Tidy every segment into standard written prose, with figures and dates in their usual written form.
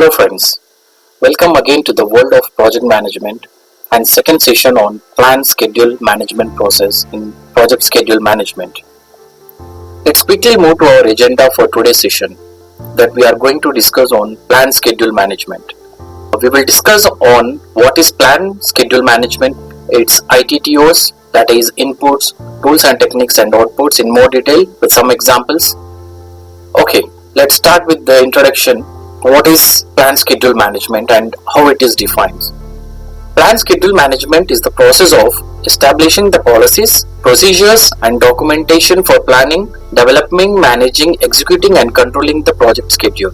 Hello friends, welcome again to the world of project management and second session on plan schedule management process in project schedule management. Let's quickly move to our agenda for today's session that we are going to discuss on plan schedule management. We will discuss on what is plan schedule management, its ITTOs, that is inputs, tools and techniques and outputs in more detail with some examples. Okay, let's start with the introduction. What is plan schedule management and how it is defined? Plan schedule management is the process of establishing the policies, procedures and documentation for planning, developing, managing, executing and controlling the project schedule.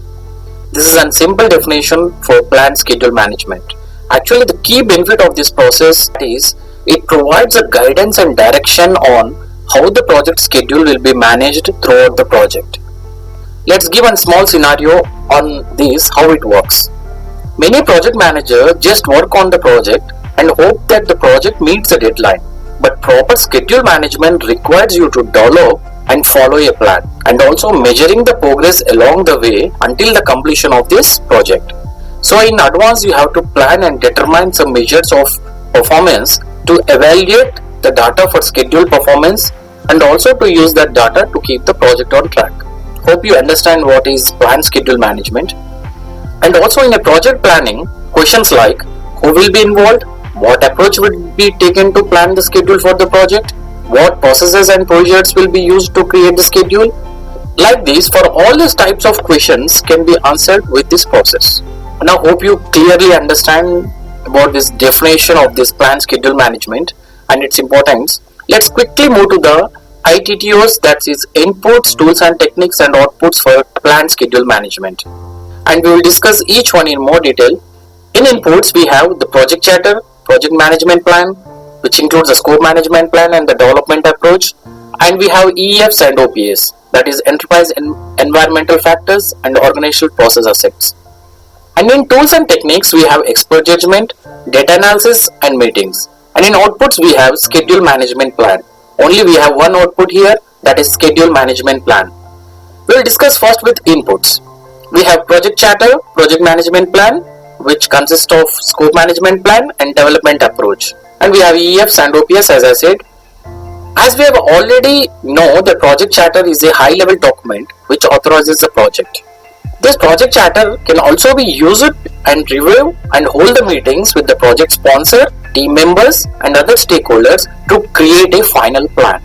This is a simple definition for plan schedule management. Actually, the key benefit of this process is it provides a guidance and direction on how the project schedule will be managed throughout the project. Let's give a small scenario on this, how it works. Many project managers just work on the project and hope that the project meets the deadline. But proper schedule management requires you to develop and follow a plan and also measuring the progress along the way until the completion of this project. So in advance you have to plan and determine some measures of performance to evaluate the data for schedule performance and also to use that data to keep the project on track. Hope you understand what is plan schedule management. And also in a project planning, questions like who will be involved, what approach will be taken to plan the schedule for the project, what processes and procedures will be used to create the schedule. Like this, for all these types of questions can be answered with this process. Now hope you clearly understand about this definition of this plan schedule management and its importance. Let's quickly move to the ITTOs, that is inputs, tools and techniques and outputs for plan schedule management. And we will discuss each one in more detail. In inputs we have the project charter, project management plan, which includes the scope management plan and the development approach. And we have EFs and OPS, that is enterprise environmental factors and organizational process assets. And in tools and techniques we have expert judgment, data analysis and meetings. And in outputs we have schedule management plan. Only we have one output here, that is schedule management plan. We will discuss first with inputs. We have project charter, project management plan, which consists of scope management plan and development approach. And we have EFs and OPS as I said. As we have already know, the project charter is a high level document which authorizes the project. This project charter can also be used and review and hold the meetings with the project sponsor, team members and other stakeholders to create a final plan.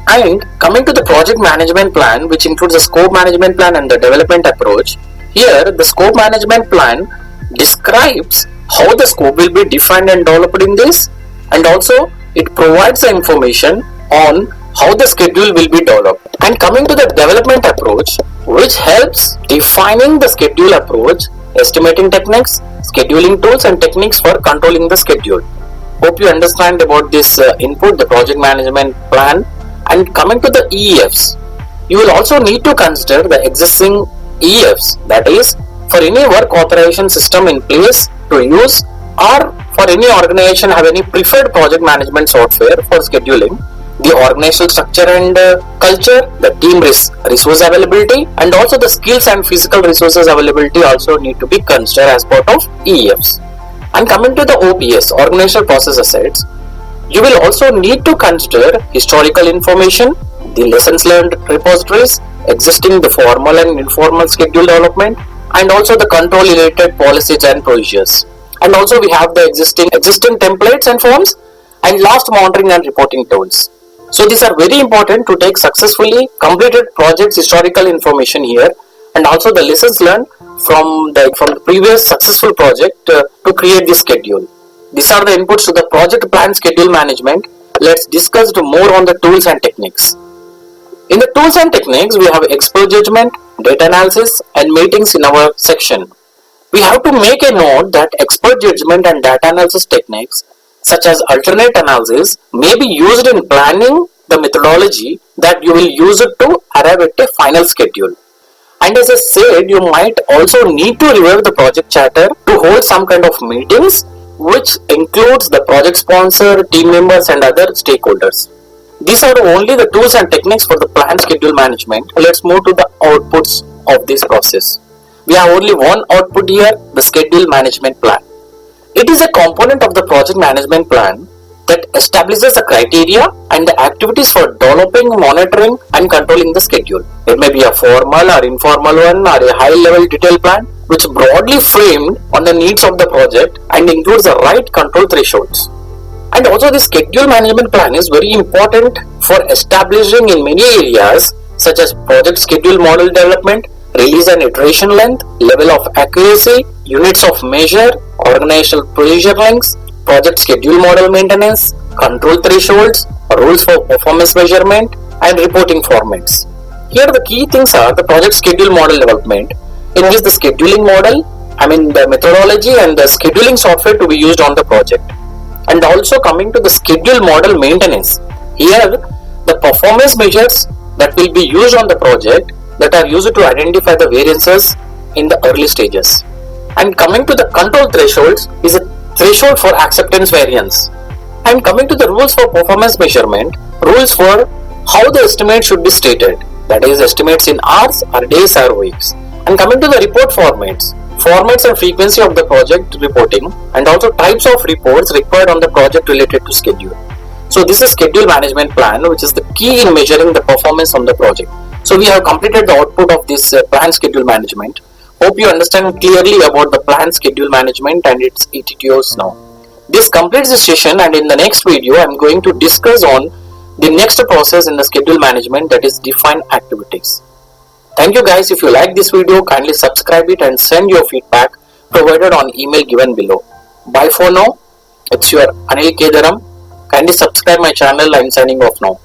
And coming to the project management plan, which includes the scope management plan and the development approach, here the scope management plan describes how the scope will be defined and developed in this, and also it provides the information on how the schedule will be developed. And coming to the development approach, which helps defining the schedule approach, estimating techniques, scheduling tools and techniques for controlling the schedule. Hope you understand about this input, the project management plan. And coming to the EFs, you will also need to consider the existing EFs, that is for any work authorization system in place to use, or for any organization have any preferred project management software for scheduling, the organizational structure and culture, the team resource availability and also the skills and physical resources availability also need to be considered as part of EFs. And coming to the OPS, organizational process assets, you will also need to consider historical information, the lessons learned repositories, existing the formal and informal schedule development and also the control related policies and procedures. And also we have the existing templates and forms and last monitoring and reporting tools. So these are very important to take successfully completed projects historical information here and also the lessons learned from the previous successful project to create this schedule. These are the inputs to the project plan schedule management. Let's discuss more on the tools and techniques. In the tools and techniques we have expert judgment, data analysis and meetings in our section. We have to make a note that expert judgment and data analysis techniques such as alternate analysis may be used in planning the methodology that you will use it to arrive at a final schedule. And as I said, you might also need to review the project charter to hold some kind of meetings which includes the project sponsor, team members and other stakeholders. These are only the tools and techniques for the plan schedule management. Let's move to the outputs of this process. We have only one output here, the schedule management plan. It is a component of the project management plan that establishes the criteria and the activities for developing, monitoring and controlling the schedule. It may be a formal or informal one or a high level detail plan which broadly framed on the needs of the project and includes the right control thresholds. And also the schedule management plan is very important for establishing in many areas such as project schedule model development, release and iteration length, level of accuracy, units of measure, organizational procedure links, project schedule model maintenance, control thresholds, rules for performance measurement and reporting formats. Here the key things are the project schedule model development, in which the scheduling model, the methodology and the scheduling software to be used on the project. And also coming to the schedule model maintenance, here the performance measures that will be used on the project that are used to identify the variances in the early stages. And coming to the control thresholds is a threshold for acceptance variance. And coming to the rules for performance measurement, rules for how the estimate should be stated, that is estimates in hours or days or weeks. And coming to the report formats and frequency of the project reporting, and also types of reports required on the project related to schedule. So this is schedule management plan, which is the key in measuring the performance on the project. So we have completed the output of this plan schedule management. Hope you understand clearly about the plan schedule management and its ITTOs now. This completes the session, and in the next video I am going to discuss on the next process in the schedule management, that is define activities. Thank you guys. If you like this video, kindly subscribe it and send your feedback provided on email given below. Bye for now. It's your Anil Kedaram. Kindly subscribe my channel. I'm signing off now.